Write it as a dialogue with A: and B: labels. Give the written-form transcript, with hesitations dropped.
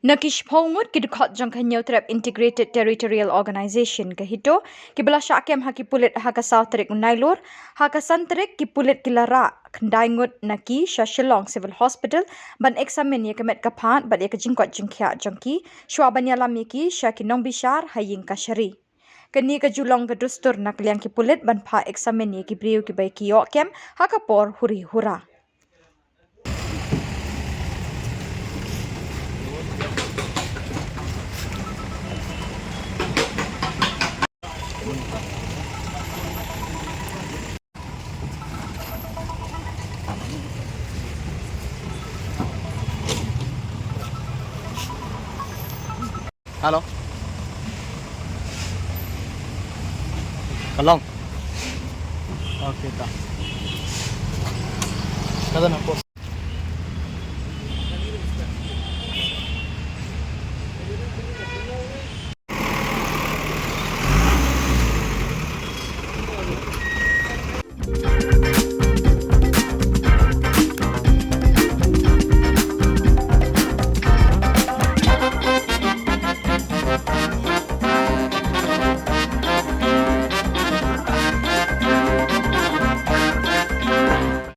A: Nakish Ngut ki Dkhot jong trap Integrated Territorial Organization ke Hito ki belah syakem ha ki Pulit ha ka South tarik nailar ha ka tarik ki Pulit ki lara kendai Ngut naki Shillong Civil Hospital ban eksamen ye kemet kapat bat ye ke jingkot jingkya jongki shwa ban yalam ye ki ki nong bishar haying ka shari keni ke julong ke dustur nak liang ki Pulit ban pha eksamen ye ki briu ki bai ki yokem ha ka por huri hura.
B: Halo. Kalong. Oke, tak. Kata nak pos.